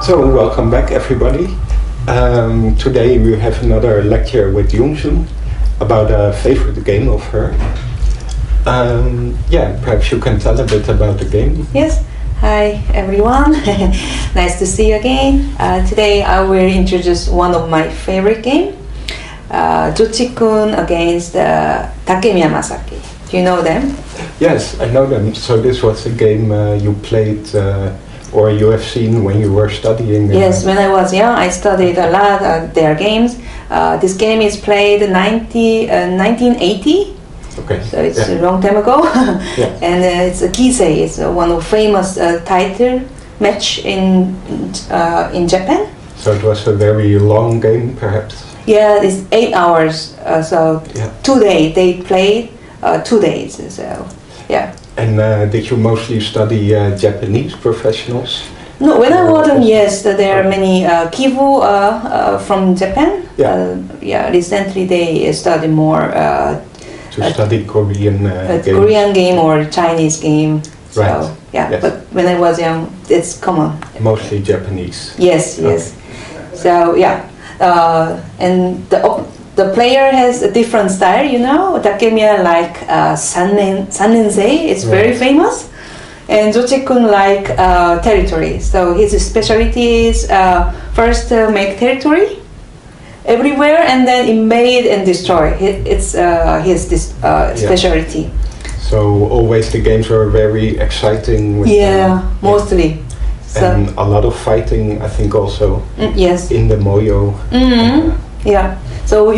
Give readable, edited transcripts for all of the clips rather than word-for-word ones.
So, welcome back everybody. Today we have another lecture with Young-sun about a favorite game of her. Perhaps you can tell a bit about the game. Yes, hi everyone. Nice to see you again. Today I will introduce one of my favorite games, Cho Chikun against Takemiya Masaki. Do you know them? Yes, I know them. So this was a game you played or you have seen when you were studying? Yes, when I was young, I studied a lot their games. This game is played 1980. Okay. So it's a long time ago. Yeah. And it's a Gisei. It's one of famous title match in Japan. So it was a very long game, perhaps? Yeah, it's 8 hours. 2 days. They played 2 days. So, yeah. And did you mostly study Japanese professionals? No, when I was yes, there are many Kivu from Japan. Yeah. Recently they study more to study Korean games. Korean game or Chinese game. So, right. Yeah, yes. but when I was young, it's common. Mostly Japanese. Yes, yes. Okay. So yeah, and the player has a different style. You know, Takemiya like san-ren-sei. It's very famous. And Cho Chikun like territory. So his specialty is first make territory everywhere and then invade and destroy. It's his specialty. So always the games were very exciting. With, mostly. And a lot of fighting, I think, also. Yes. In the Moyo. Yeah. So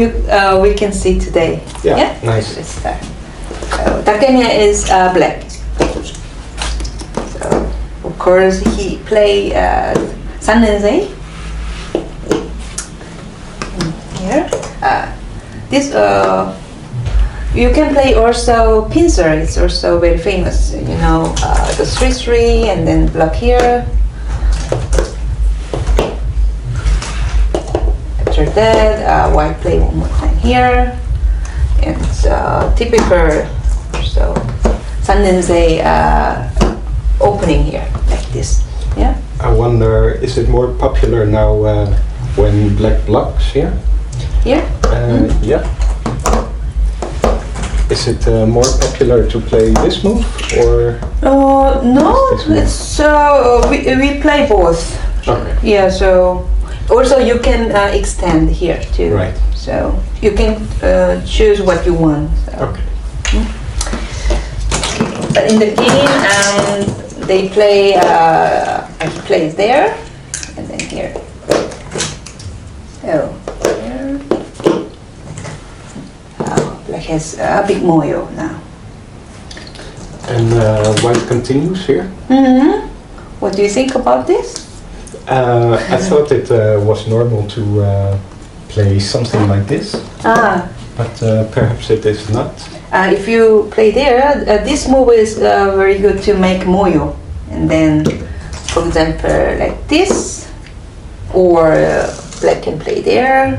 we can see today. Yeah. Nice. Let's start. So Takemiya is black. So of course he play san-ren-sei. Here. This you can play also pincer. It's also very famous. You know, the 3-3 and then block here. After that, white play one more time here. And it's typical. So san-ren-sei opening here like this. Yeah. I wonder, is it more popular now when black blocks here? Here? Yeah. Is it more popular to play this move or? No. It's we play both. Okay. Yeah. So also you can extend here too. Right. So you can choose what you want. So. Okay. But in the game, they play. He plays there, and then here. So here. Black has a big Moyo now. And white continues here. What do you think about this? I thought it was normal to play something like this. But perhaps it is not. If you play there, this move is very good to make Moyo. And then, for example, like this, or black can play there,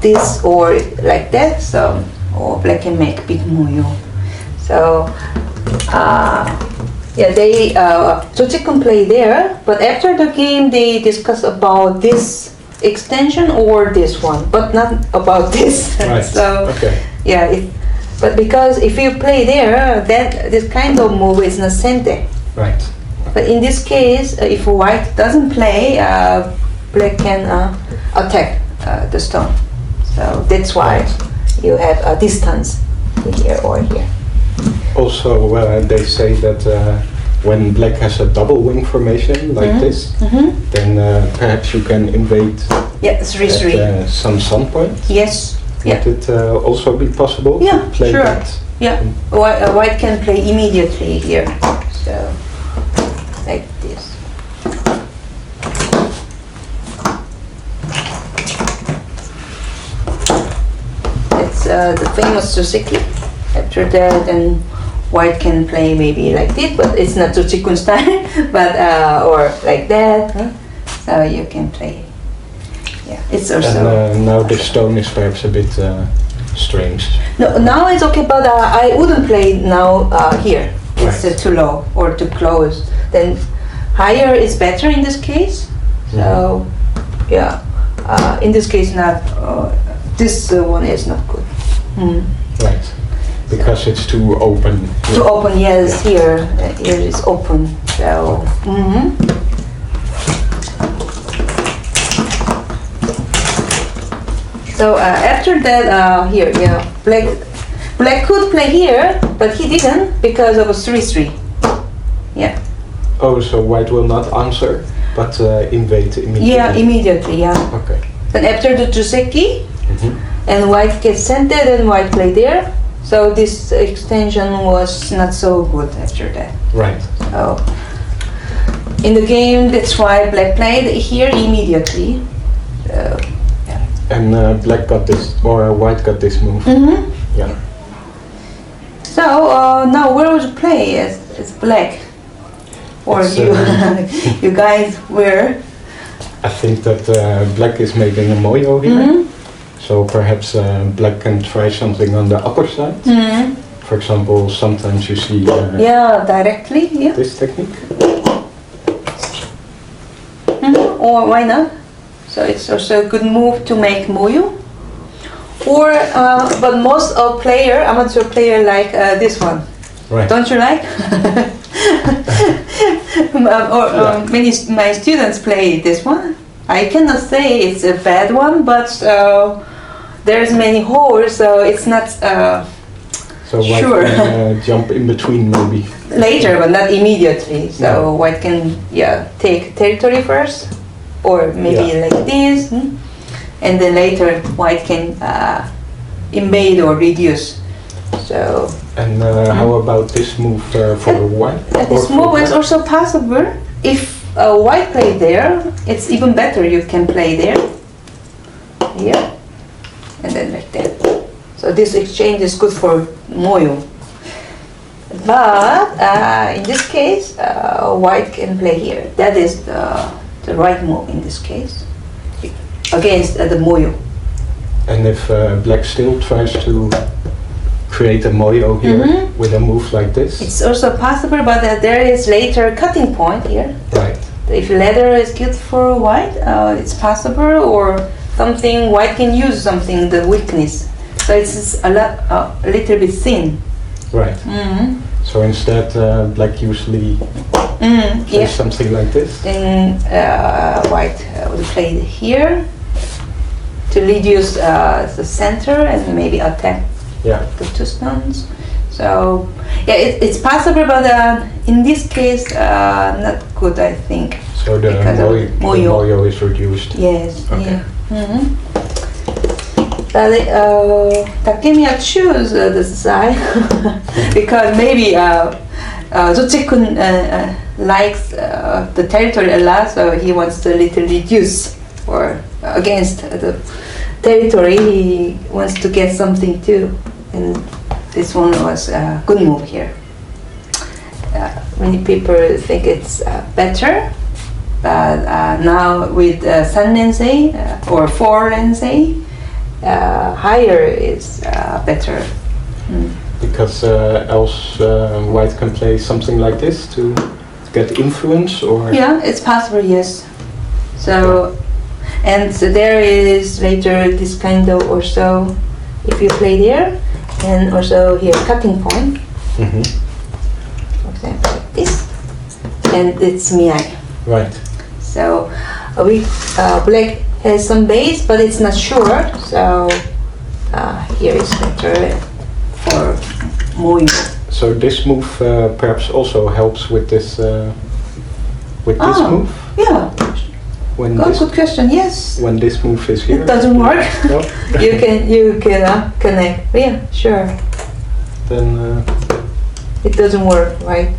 this, or like that, so, or black can make big Moyo. So, Cho Chikun play there, but after the game they discuss about this extension or this one, but not about this. Right. So, okay. Yeah, but because if you play there, this kind of move is not sente. Right. But in this case, if white doesn't play, black can attack the stone. So that's why you have a distance here or here. Also, they say that when black has a double wing formation like this, then perhaps you can invade at some point. Yes. Would it also be possible to play that? Yeah, white can play immediately here. So, like this. It's the famous Suzuki. After that, then white can play maybe like this, but it's not Cho Chikun style, but or like that. So you can play. Yeah, it's also. And now the stone is perhaps a bit strange. No, now it's okay, but I wouldn't play now here. It's too low or too close. Then higher is better in this case. So yeah, in this case not. This one is not good. Right. Because it's too open. Too open, yes. Here is open. So. So after that, here, Black could play here, but he didn't because of a 3-3. Yeah. Oh, so White will not answer, but invade immediately. Yeah, immediately. Yeah. Okay. Then after the Juseki, and White gets sent it, and White play there. So this extension was not so good after that. Right. So in the game, that's why Black played here immediately. So, yeah. And Black got this, or White got this move. Yeah. So now where would you play as Black? Or It's, you, you guys where? I think that Black is making a Moyo here. So perhaps Black can try something on the upper side. For example, sometimes you see yeah, directly. Yeah. this technique. Or why not? So it's also a good move to make Moyo. Or but most of amateur player like this one. Right. Don't you like? Many my students play this one. I cannot say it's a bad one, but there's many holes, so it's not So White sure. can jump in between maybe. Later, but not immediately. So White can take territory first, or maybe like this, and then later White can invade or reduce. So. And how about this move for White? This move is also possible. If White play there, it's even better. You can play there, here, and then like that. So this exchange is good for Moyo. But in this case, White can play here. That is the right move in this case against the Moyo. And if Black still tries to create a Moyo here with a move like this? It's also possible, but there is later cutting point here. Right. If leather is good for White, it's possible, or something White can use something the weakness. So it's a little bit thin. Right. So instead, Black usually plays something like this. Then White will play here to reduce the center and maybe attack the two stones. So yeah, it's possible, but in this case, not good, I think. So the Moyo is reduced. Yes. Okay. Yeah. Takemiya choose this side because maybe Cho Chikun likes the territory a lot, so he wants to little reduce or against the territory. He wants to get something too, and this one was a good move here. Many people think it's better, but now with san-ren-sei or 4-ren-sei, higher is better. Because else White can play something like this to get influence, or? Yeah, it's possible, yes. So, and so there is later this kind of also, if you play there, and also here cutting point. For example, like this, and it's Miyai. Right. So Black has some base, but it's not sure. So here is better for Moyo. So this move perhaps also helps with this move. Yeah. When Good question. Yes. When this move is here, it doesn't work. No? you can connect. Yeah, sure. Then it doesn't work, right?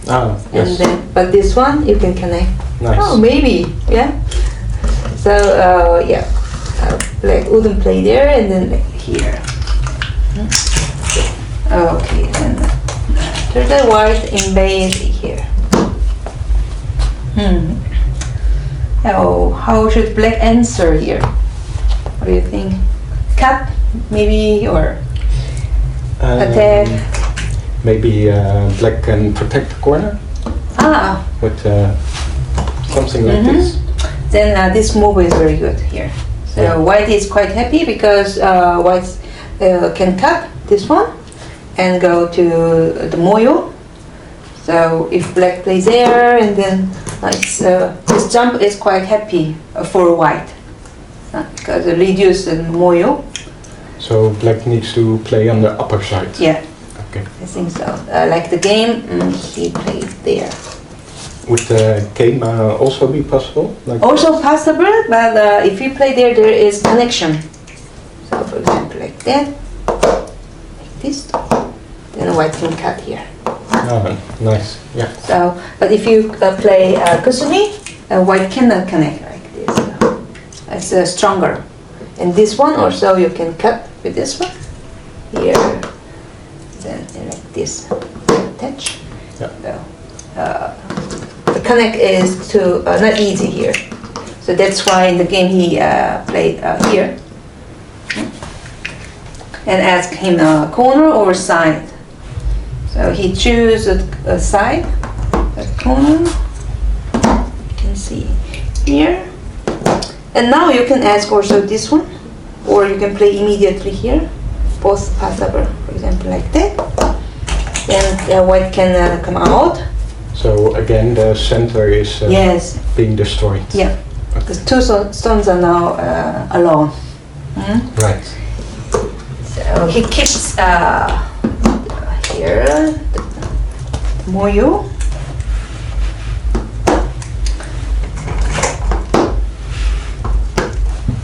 Ah, yes. And then, but this one you can connect. Nice. Oh, maybe. Yeah. So Black wouldn't play there, and then like here. Okay, and after the White invade here. Oh, how should Black answer here? What do you think? Cut, maybe, or attack? Maybe Black can protect the corner. with something like this. Then this move is very good here. So white is quite happy because white can cut this one and go to the Moyo. So if black plays there, and then this jump is quite happy for white because it reduces the Moyo. So black needs to play on the upper side. Yeah. Okay. I think so. Like the game, he played there. Would the game also be possible? Like Also possible, but if you play there, there is connection. So for example, like that, like this, then white can cut here. Oh, nice. Yeah. So, but if you play kusumi, white cannot connect like this. So it's stronger. And this one also you can cut with this one here, then like this attach. Yeah. So, the connect is too not easy here. So that's why in the game he played here and ask him corner or side. So he choose a side, a corner. You can see here. And now you can ask also this one, or you can play immediately here. Both possible. For example, like that. Then white can come out. So again, the center is Yes. being destroyed. Yeah. Because two stones are now alone. Right. So he keeps here the Moyo.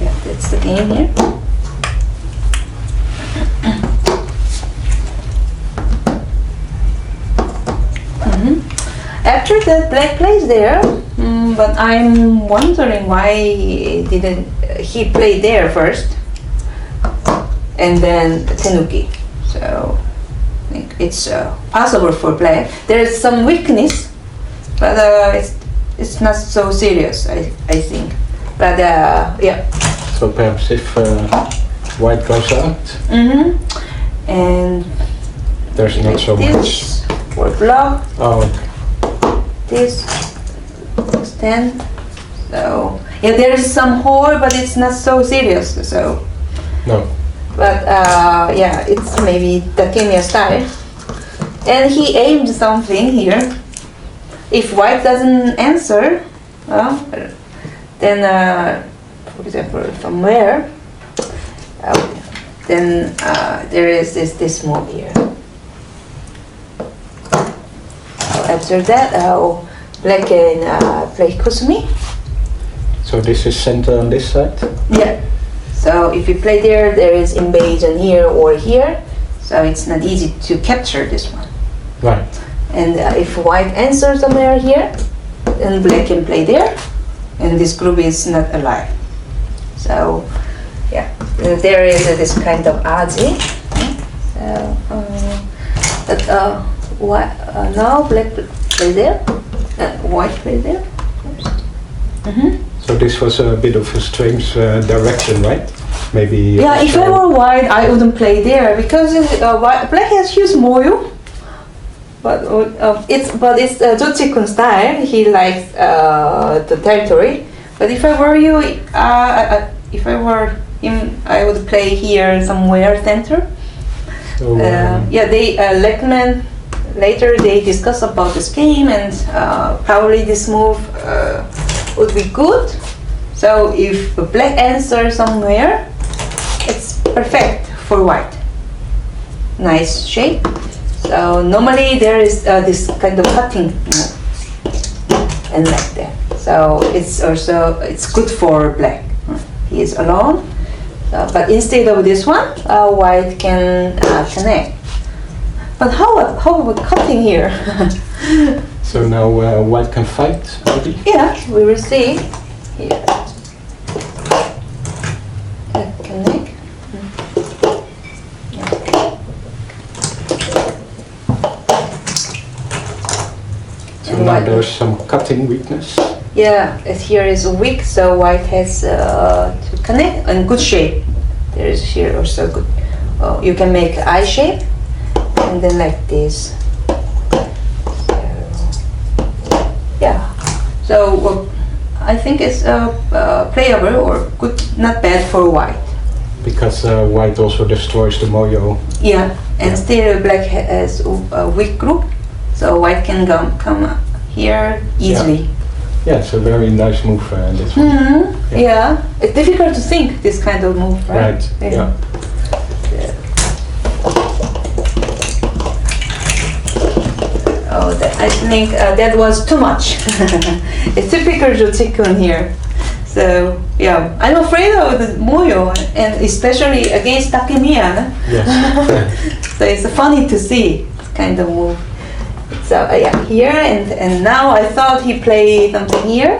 Yeah, that's the game here. After that, black plays there, but I'm wondering why didn't he play there first, and then tenuki. So I think it's possible for black. There's some weakness, but it's not so serious. I think. But yeah. So perhaps if white goes out, and there's not so this much. for block. Oh, okay. This extend. So yeah, there is some hole, but it's not so serious. So No. but yeah, it's maybe Takemiya style. And he aimed something here. If white doesn't answer, well, then for example somewhere, then there is this move here. After that, black can play kusumi. So this is center on this side? Yeah. So if you play there, there is invasion here or here. So it's not easy to capture this one. Right. And if white answers somewhere here, then black can play there. And this group is not alive. So yeah, there is this kind of oddity. So, but what, now black play there, white play there. So this was a bit of a strange direction, right? Maybe. Yeah, if I were white, I wouldn't play there because black has huge Moyo. But it's Cho Chikun style. He likes the territory. But if I were you, if I were him, I would play here somewhere center. So, yeah, they recommend later. They discuss about this game and probably this move would be good. So if black answers somewhere, it's perfect for white. Nice shape. So normally there is this kind of cutting move and like that. So it's good for black. He is alone, but instead of this one, white can connect. But how about cutting here? so now white can fight, maybe? Yeah, we will see. Here. Connect. So now there's some cutting weakness. Yeah, here is weak, so white has to connect in good shape. There is here also good. Oh, you can make eye shape, and then like this. So So I think it's playable or good, not bad for white. Because white also destroys the Moyo. Yeah, and still black has a weak group, so white can come here easily. Yeah, it's a very nice move, this one. Mm-hmm. Yeah, it's difficult to think this kind of move, right? Right, yeah. Oh, I think that was too much. It's typical Cho Chikun here. So yeah, I'm afraid of the Moyo, and especially against Takemiya. Yes. So it's funny to see this kind of move. So yeah, here and now I thought he played something here,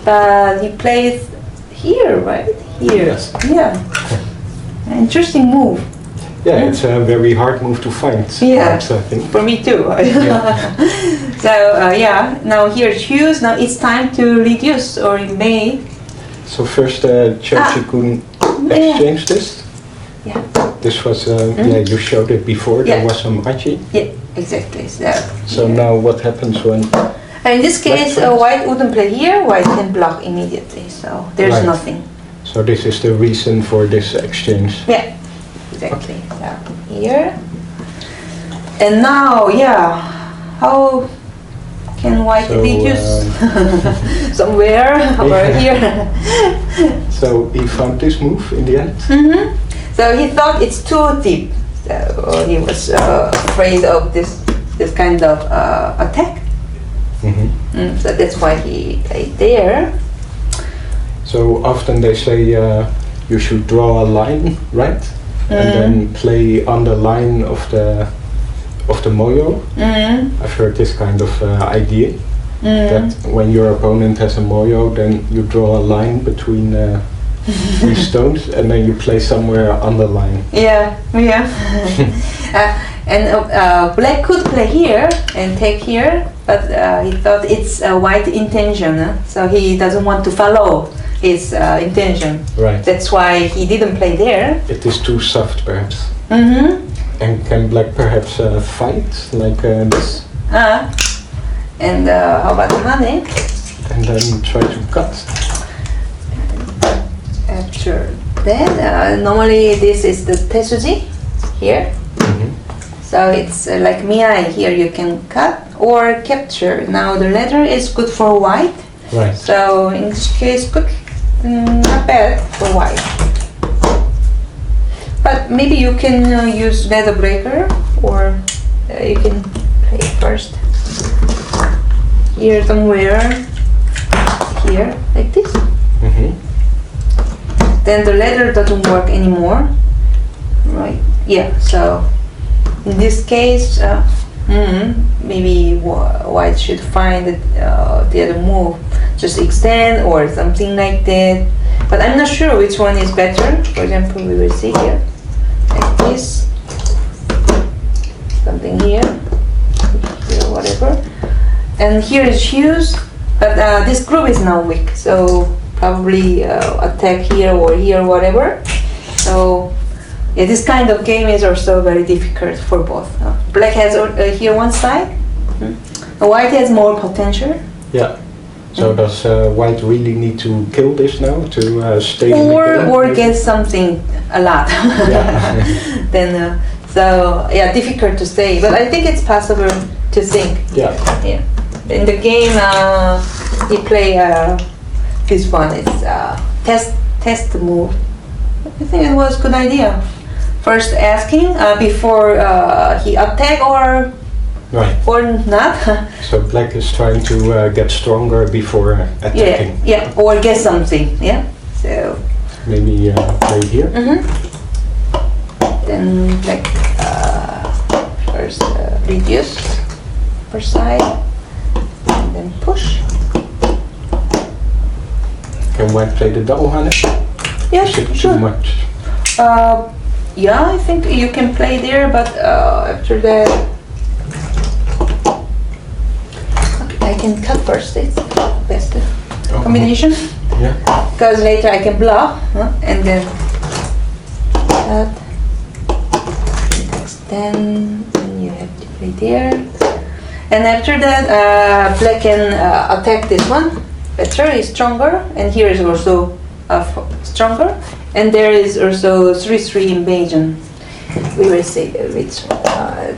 but he plays here, right? Here. Yes. Yeah. Interesting move. Yeah, it's a very hard move to find. Yeah. Perhaps, I think. For me too. Yeah. So yeah, now here choose. Now it's time to reduce or may. So first, Cho Chikun exchanged this. Yeah. This was yeah, you showed it before. Yeah. There was some achi. Yeah, exactly. So now what happens when? In this case, white wouldn't play here. White can block immediately. So there's Right. nothing. So this is the reason for this exchange. Yeah, exactly. So here. And now, yeah, how can white So, reduce? Somewhere over here. So he found this move in the end. Mm-hmm. So he thought it's too deep. So he was afraid of this kind of attack. Mm-hmm. So that's why he played there. So often they say you should draw a line, right? And then play on the line of the Moyo. I've heard this kind of idea. That when your opponent has a Moyo, then you draw a line between these stones, and then you play somewhere on the line. Yeah, yeah. And black could play here and take here, but he thought it's a white intention, so he doesn't want to follow his intention. Right. That's why he didn't play there. It is too soft, perhaps. Mm-hmm. And can black perhaps fight like this? And how about Hane? And then try to cut. After that, normally this is the tesuji here. So it's like miyai here, you can cut or capture. Now the letter is good for white. Right. So in this case, good, not bad for white. But maybe you can use leather breaker, or you can play first here somewhere, here like this. Then the leather doesn't work anymore, right? Yeah. So in this case, maybe white should find the other move, just extend or something like that. But I'm not sure which one is better. For example, we will see here, like this, something here, whatever. And here is hues, but this group is now weak, so probably attack here or here, whatever. So yeah, this kind of game is also very difficult for both. Black has here one side, white has more potential. Yeah. So does white really need to kill this now to stay in the game? Or get something a lot. Yeah. Then so yeah, difficult to say, but I think it's possible to think. Yeah. Yeah. In the game, he play this one. It's test move. I think it was good idea. First asking before he attack or not. So black is trying to get stronger before attacking. Yeah, or get something. Yeah. So maybe play here. Then black first reduce first side, and then push. Can white play the double handed? Yeah, Is it sure. too much? Yeah, I think you can play there, but after that, okay, I can cut first. It's best combination. Yeah. Because later I can block, and then cut, extend, and you have to play there. And after that, black can attack this one better, is stronger, and here is also stronger. And there is also 3-3 invasion. We will see which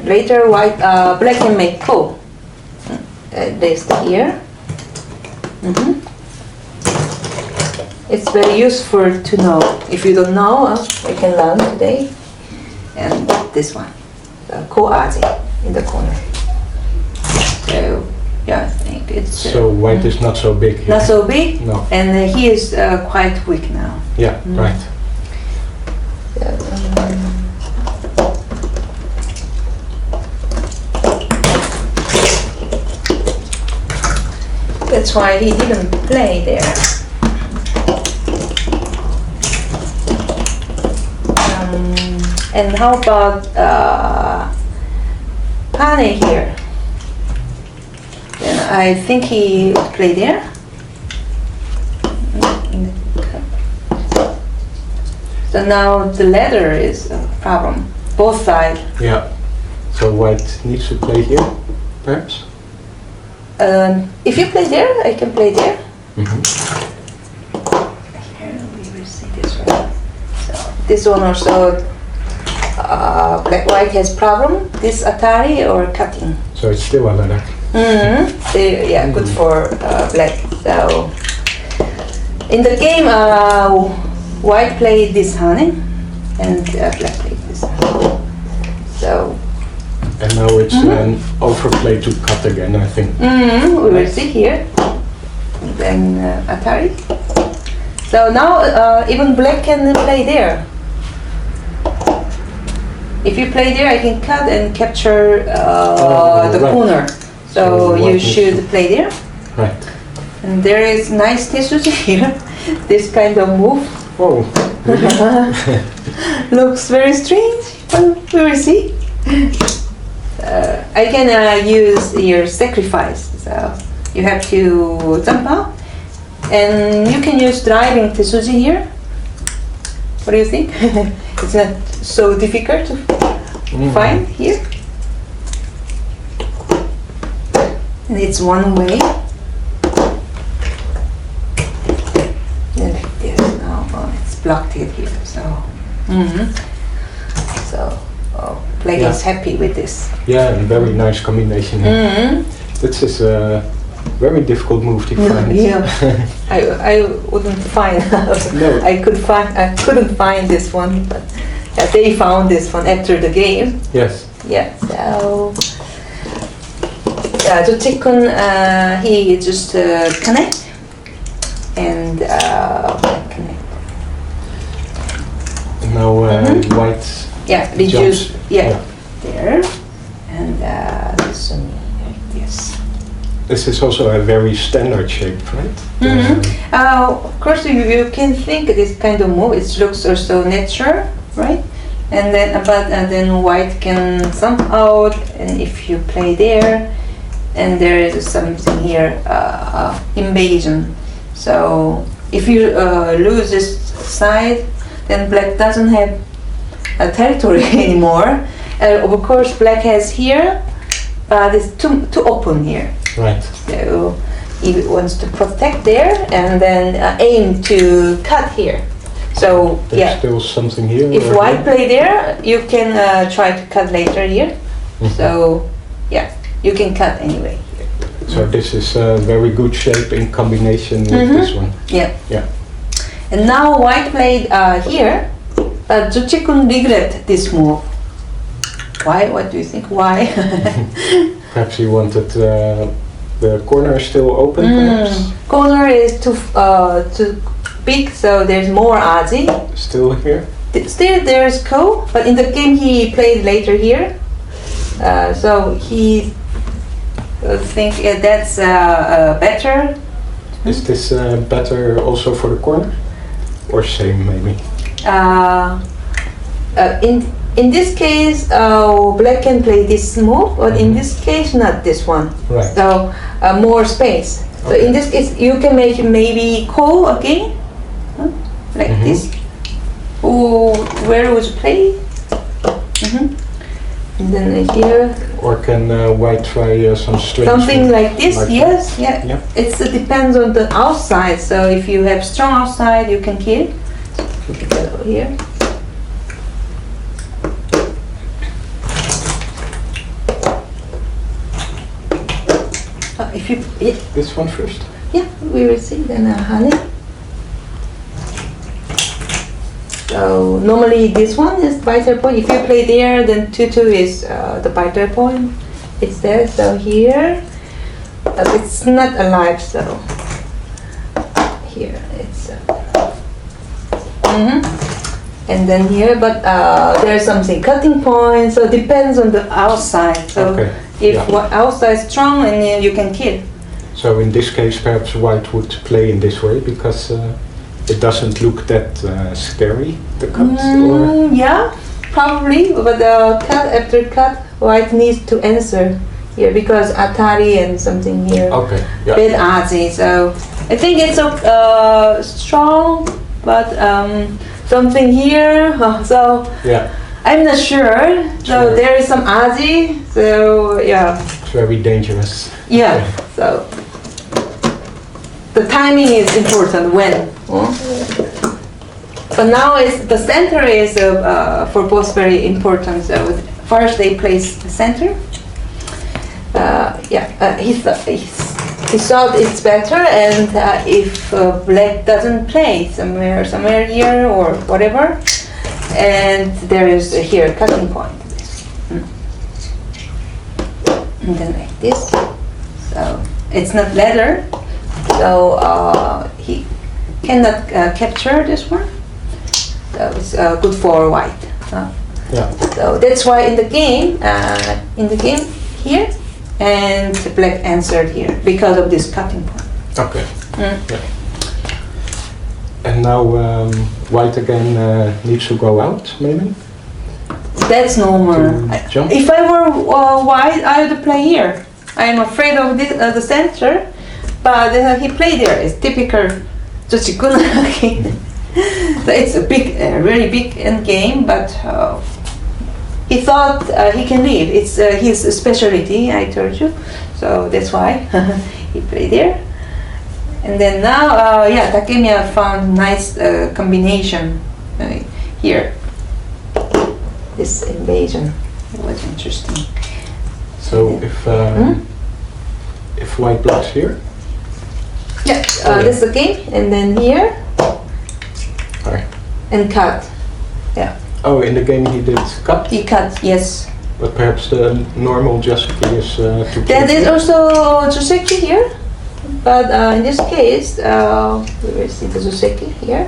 later. White, black can make ko. This here. It's very useful to know. If you don't know, we can learn today. And this one, the ko aji in the corner. So yeah, I think it's. So white is not so big here. Not so big. No. And he is quite weak now. Yeah, right. That's why he didn't play there. And how about Pane here? Then I think he would play there. So now the ladder is a problem. Both sides. Yeah. So white needs to play here, perhaps? If you play there, I can play there. Here we will see this one. So this one also, black white has problem. This Atari or cutting. So it's still a ladder. Yeah, good for black. So in the game, white played this honey, and black played this honey. So. And now it's an overplay to cut again, I think. We will see here. And then Atari. So now even black can play there. If you play there, I can cut and capture the right. corner. So you should play there. Right. And there is nice tessuji here. This kind of move. Oh. Looks very strange, but we will see. I can use your sacrifice, so you have to jump out, and you can use driving Tetsuji here. What do you think? It's not so difficult to find here, and it's one way. And like this now, it's blocked it here. So, black is happy with this. Yeah, and very nice combination here. This is a very difficult move to find. Yeah, I wouldn't find. No. I couldn't find this one, but they found this one after the game. Yes. Yeah. So Cho Chikun, he just connect and connect. And now white. Yeah, reduce. Jumps. Yeah, there, and this one like this. This is also a very standard shape, right? Of course, you can think this kind of move. It looks also natural, right? And then, but then white can somehow, and if you play there, and there is something here, invasion. So if you lose this side, then black doesn't have a territory anymore. Of course, black has here, but it's too open here. Right. So he wants to protect there and then aim to cut here. So There's still something here. if white play there, you can try to cut later here. So yeah, you can cut anyway. So this is a very good shape in combination with this one. Yeah. Yeah. And now white played here. Cho Chikun regret this move. Why? What do you think? Why? Perhaps he wanted the corner still open. Perhaps Corner is too big, so there's more aji. still here. Still there's ko, but in the game he played later here. So he think that's better. Is this better also for the corner, or same maybe? In this case, black can play this move, but in this case, not this one. Right. So more space. So in this case, you can make maybe ko again, like this. Where would you play? And then here, Or can white try some strange Something move like this, like yes, yeah. Yeah. It depends on the outside. So if you have strong outside, you can kill. So put that over here. If you, This one first? yeah, we will see then, honey. So normally this one is vital point. If you play there, then 2-2 is the vital point. It's there. So here, but it's not alive. So here it's. And then here, but there's something cutting point. So it depends on the outside. So Okay. if Yeah. what outside is strong, and then you can kill. So in this case, perhaps white would play in this way because it doesn't look that scary, the cut, or... Yeah, probably. But cut after cut, white needs to answer here because Atari and something here. Okay, yeah. Bit artsy. So I think it's strong, but something here. So Yeah, I'm not sure. So Sure. there is some artsy. So yeah. it's very dangerous. Yeah, so the timing is important when. But now the center is for both very important. So first they place the center. He thought it's better, and if black doesn't play somewhere here or whatever, and there is here cutting point. And then like this. So it's not leather, so he cannot capture this one. So it's good for white. Yeah. So that's why in the game here, and black answered here because of this cutting point. Okay. Yeah. And now white again needs to go out, maybe? That's normal. To jump? If I were white, I would play here. I am afraid of this, the center, but he played there. It's typical Cho Chikun game. So it's a big, very big end game, but he thought he can leave. It's his specialty, I told you. So that's why he played there. And then now, Takemiya found nice combination here. This invasion, it was interesting. So if white blocks here? Yeah, this is the game, and then here, Sorry. and cut. Yeah, Oh, in the game he did cut, he cut, yes. but perhaps the normal Joseki is to There is also Joseki here, but in this case, we will see the Joseki here.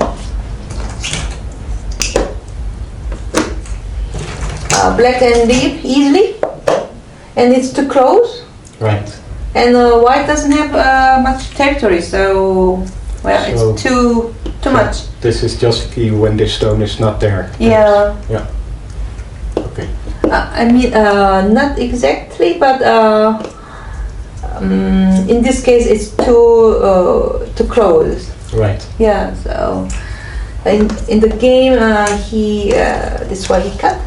Black and leave easily, and it's too close. Right. And white doesn't have much territory, so it's too much. This is Joseki when this stone is not there. Yeah. Yeah. Okay. I mean, not exactly, but in this case, it's too close. Right. Yeah. So in the game, this is why he cut.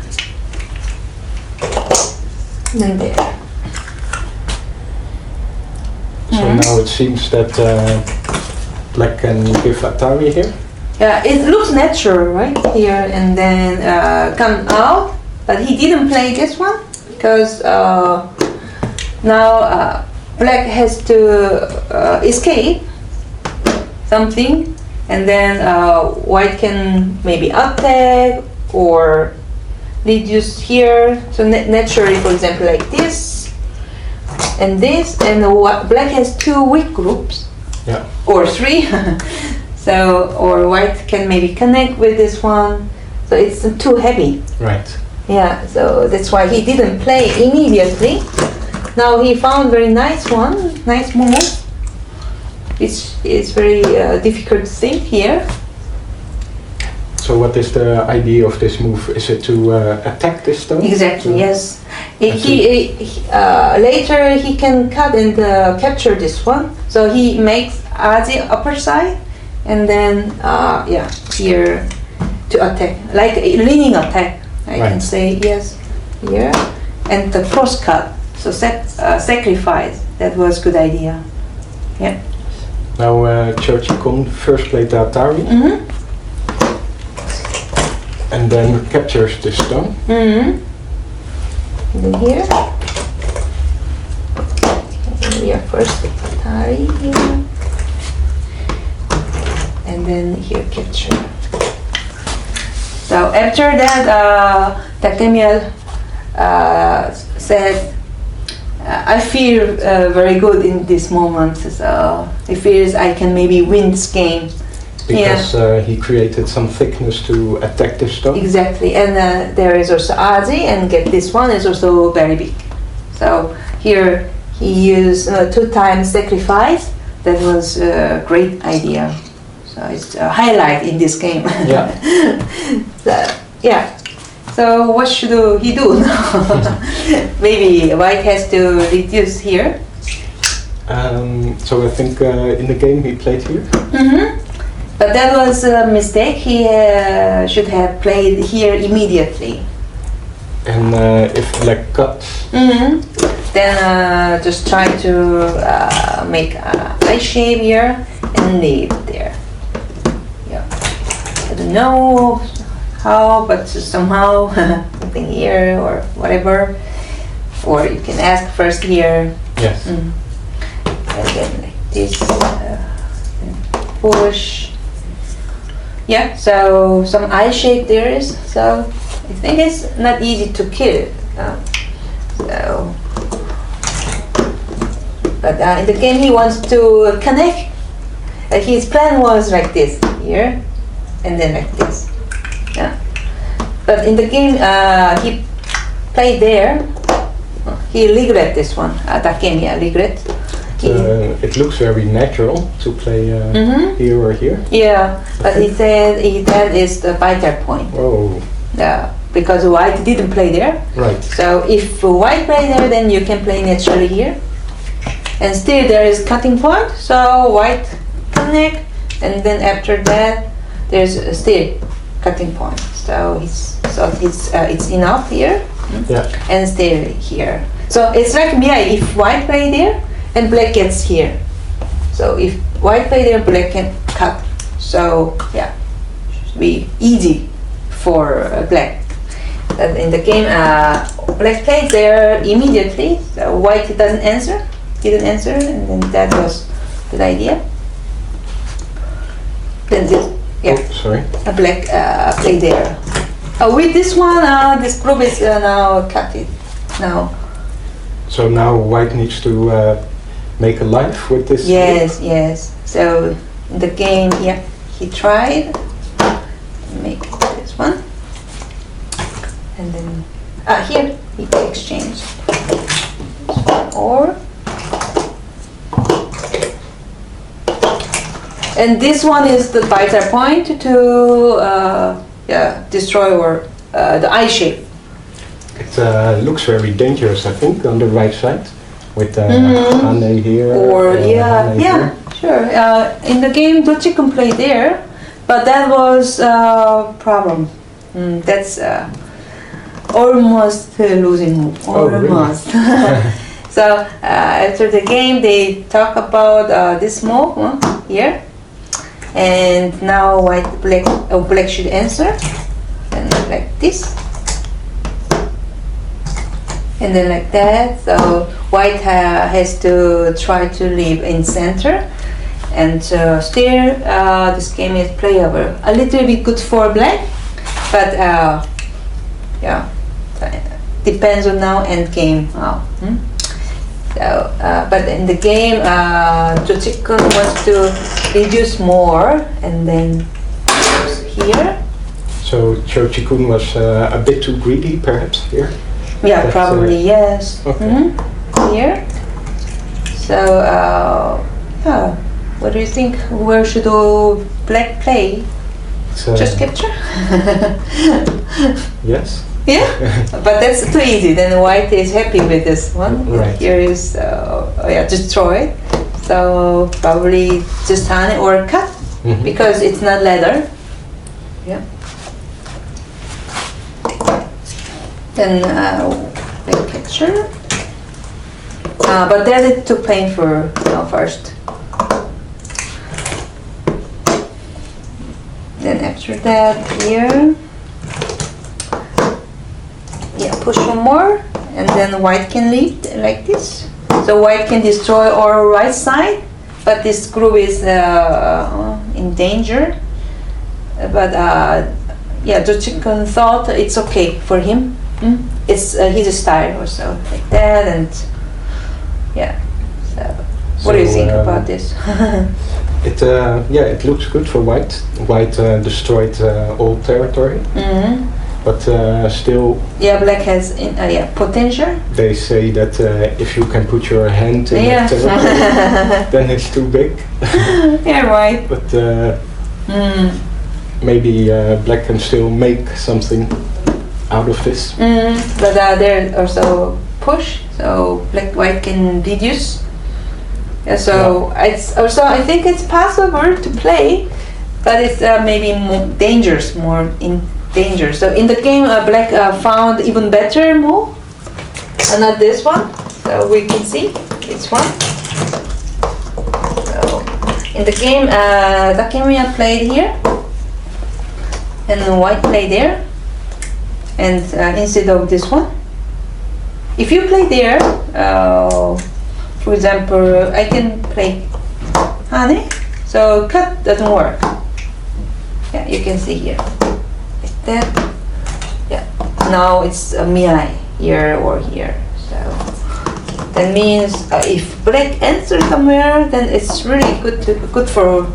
And there. So now it seems that black can give Atari here. Yeah, it looks natural, right here, and then come out. But he didn't play this one because now black has to escape something, and then white can maybe attack or reduce here. So naturally, for example, like this and this, and black has two weak groups. Yeah. Or three. So, or white can maybe connect with this one. So it's too heavy. Right. Yeah, so that's why he didn't play immediately. Now he found very nice one, nice move. It's very difficult to think here. So what is the idea of this move? Is it to attack this stone? Exactly, yes. Later he can cut and capture this one. So he makes the upper side, and then here to attack, like a leaning attack. I can say yes here, and the cross cut. So sacrifice. That was good idea. Yeah. Now Cho Chikun first played the Atari and then captures the stone. And then here. Here first the Atari here. And then here capture. So after that, Takemiya said, I feel very good in this moment. So he feels I can maybe win this game. Because he created some thickness to attack the stone. Exactly, and there is also Azi, and get this one is also very big. So here he used 2 times sacrifice. That was a great idea. So it's a highlight in this game. Yeah. Yeah. So what should he do now? Maybe white has to reduce here. So I think in the game he played here. But that was a mistake. He should have played here immediately. And if black cuts, then just try to make a eye shape here and leave there. Yeah. I don't know how, but somehow something here or whatever. Or you can ask first here. yes. And then like this. And push. Yeah, so some eye shape there is. So I think it's not easy to kill. So, but in the game he wants to connect. His plan was like this here, and then like this. Yeah. But in the game he played there. He regret this one. Takemiya regret. It looks very natural to play here or here. Yeah, but he said that is the vital point. Oh. Yeah, because white didn't play there. Right. So if white play there, then you can play naturally here. And still there is cutting point. So white connect, and then after that there's still cutting point. So it's enough here. Yeah. And still here. So it's like Miai. If white play there, and black gets here. So if white play there, black can cut. So yeah, should be easy for black. But in the game, black plays there immediately. So white didn't answer, and then that was good idea. Then this, yeah, Oh, sorry. a black play there. With this one, this group is now cut it now. So now white needs to make a life with this. Yes, yes. So in the game, yeah, he tried make this one, and then here he exchanged or, and this one is the vital point to destroy or the eye shape. It looks very dangerous, I think, on the right side. With Hane here. Or Hane yeah, here. sure. In the game, Cho Chikun played there, but that was a problem. That's almost losing move. Almost. Oh, really? So after the game, they talk about this move here, and now black should answer, and like this. And then like that, so white has to try to live in center, and still this game is playable. A little bit good for black, but yeah, depends on now end game. So, but in the game, Cho Chikun wants to reduce more, and then here. So Cho Chikun was a bit too greedy, perhaps here. Yeah, probably yes. Okay. Here. So yeah, what do you think? Where should black play? Just capture? Yes. Yeah, but that's too easy. Then white is happy with this one. Right. Here is destroyed. So probably just Hane or cut because it's not leather. Yeah. Then Black capture. But that is too painful first. Then after that here, yeah, push one more, and then white can leave like this. So white can destroy our right side, but this group is in danger. But yeah, Cho Chikun thought it's okay for him. It's his style or so, like that, and yeah. So what do you think about this? It looks good for white. White destroyed all territory, but still. Yeah, black has potential. They say that if you can put your hand in the territory, then it's too big. Yeah, right. But maybe black can still make something out of this. But there also push, so black-white can reduce. Yeah, so it's also, I think it's possible to play, but it's maybe more dangerous, more in danger. So in the game, black found even better move, not this one. So we can see this one. So in the game, Takemiya played here, and white played there, and instead of this one. If you play there, for example, I can play honey, so cut doesn't work. Yeah, you can see here. Like that. Yeah. Now it's a miai here or here. So that means if black enters somewhere, then it's really good for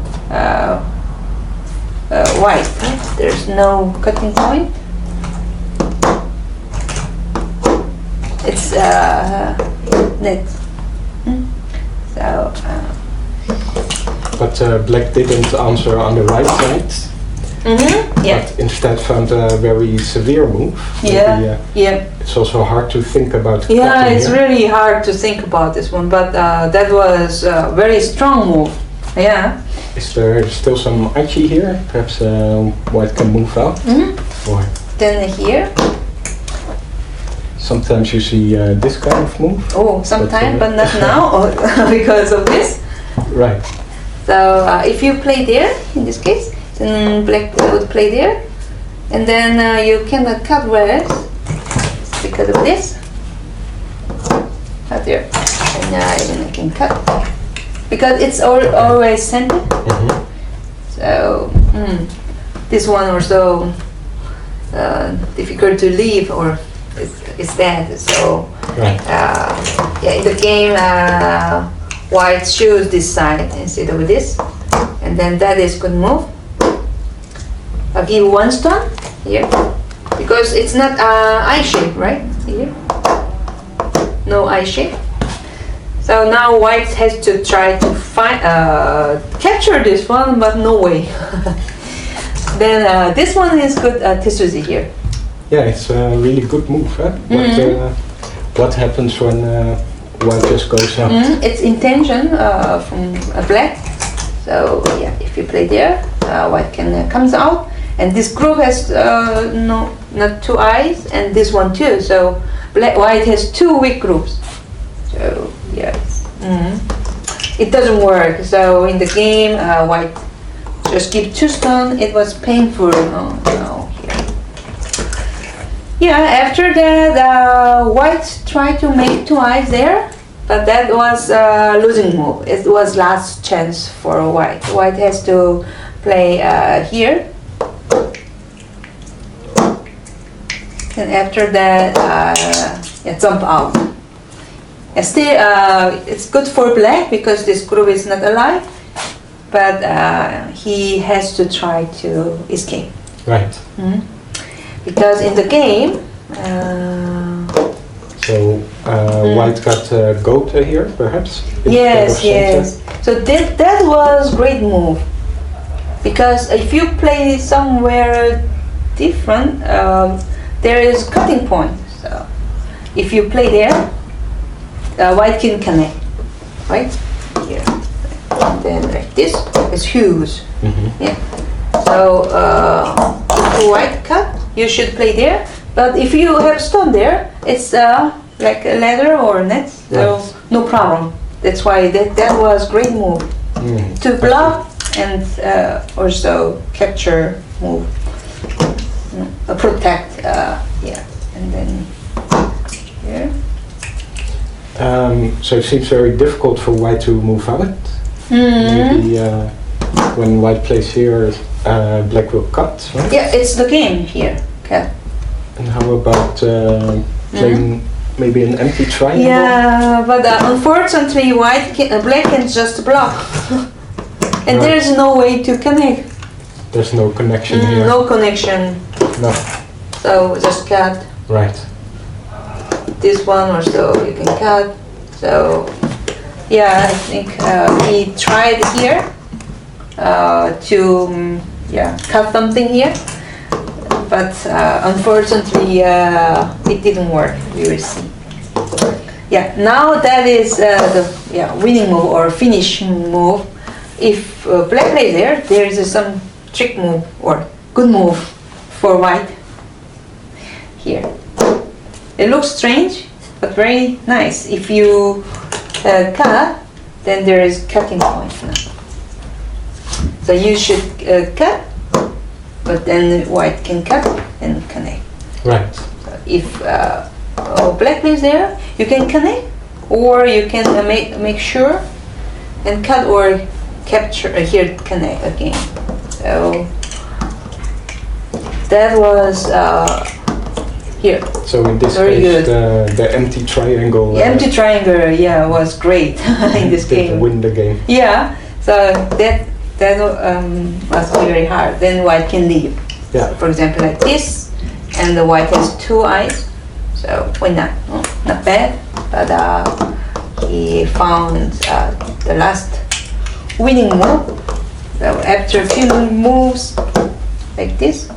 white. Right? There's no cutting point. It's net. So. But black didn't answer on the right side. Yeah. But instead found a very severe move. Yeah. Yeah. It's also hard to think about. Yeah, it's here. really hard to think about this one, but that was a very strong move. Yeah. Is there still some achi here? Perhaps white can move out. Or Then here. sometimes you see this kind of move. Oh, sometimes, but not now because of this. Right. So if you play there, in this case, then black would play there, and then you cannot cut red because of this. Cut there, and then I can cut because it's always centered. So this one also difficult to leave, or it's bad. So right. Yeah, in the game, white choose this side instead of this, and then that is good move. I'll give one stone here because it's not eye shape, right? Here, no eye shape. So now white has to try to find capture this one, but no way. Then this one is good Tetsuji here. Yeah, it's a really good move. Huh? What happens when white just goes out? It's intention from black. So yeah, if you play there, white can comes out, and this group has not two eyes, and this one too. So white has two weak groups. So yeah, it doesn't work. So in the game, white just give two stone. It was painful. No, here. Yeah, after that, white tried to make two eyes there, but that was losing move. It was last chance for white. White has to play here, and after that, jump out. And still, it's good for black because this group is not alive, but he has to try to escape. Right. Because in the game, so white got goat here, perhaps. Yes. So that was great move. Because if you play somewhere different, there is cutting point. So if you play there, white can connect, right here, and then like this. It's huge. Yeah. So if white cut, you should play there. But if you have stone there, it's like a leather or net, so Right. no problem. That's why that was great move to block and also capture move, protect. Yeah, and then here. So it seems very difficult for white to move out. Maybe when white plays here, black will cut, right? Yeah, it's the game here. Okay. And how about playing maybe an empty triangle? Yeah, but unfortunately, black can just block, and Right. there is no way to connect. There's no connection here. No connection. No. So just cut Right. this one or so. You can cut. So yeah, I think he tried here to cut something here, but unfortunately it didn't work. We will see. Yeah, now that is the winning move or finishing move. If black plays there is some trick move or good move for white here. It looks strange, but very nice. If you cut, then there is cutting point now. So you should cut, but then white can cut and connect. Right. So if black is there, you can connect, or you can make sure and cut or capture here connect again. So that was here. So in this Very case, the empty triangle. The empty triangle, was great in this did game. win the game. Yeah, so that was very hard. Then white can leave. Yeah. So for example, like this, and the white has two eyes. So why not? Oh, not bad. But he found the last winning move. So after a few moves like this,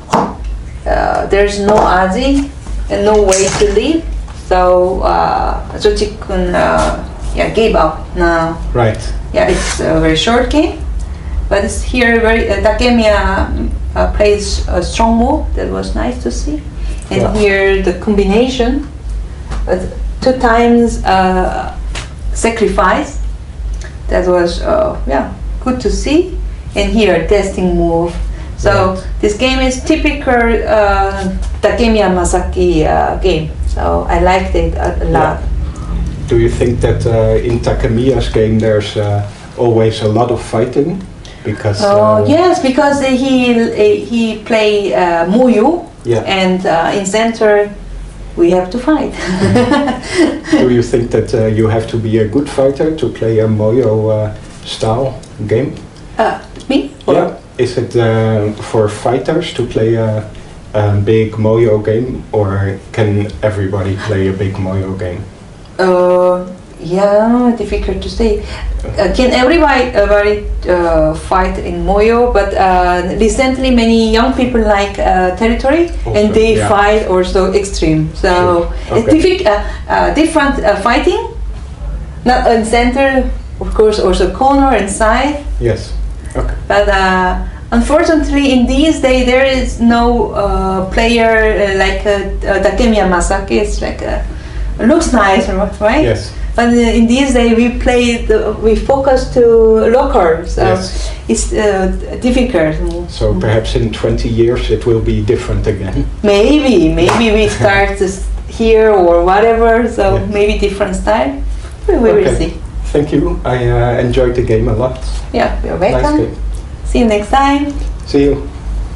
there's no Azi and no way to leave. So Cho Chikun gave up now. Right. Yeah, it's a very short game, but it's here very Takemiya plays a strong move. That was nice to see. And Yeah. here the combination, 2 times sacrifice. That was good to see. And here testing move. So Right. this game is typical Takemiya Masaki game. So I liked it a lot. Do you think that in Takemiya's game there's always a lot of fighting? Because Yes, because he play Moyo, Yeah. and in center we have to fight. do you think that you have to be a good fighter to play a Moyo style game? Me? Yeah. Is it for fighters to play a big Moyo game, or can everybody play a big Moyo game? Difficult to say. Can everybody fight in Moyo? But recently, many young people like territory, Also, and they yeah. fight also extreme. So Sure. it's different fighting. Not in center, of course, also corner and side. Yes. Okay. But unfortunately, in these days, there is no player like Takemiya Masaki. It's like looks nice, right? Yes. But in these days, we focus to local, so Yes. it's difficult. So perhaps in 20 years it will be different again. Maybe we start this here or whatever. So Yes. maybe different style. We will Okay. see. Thank you. I enjoyed the game a lot. Yeah, you're Nice welcome. game. See you next time. See you.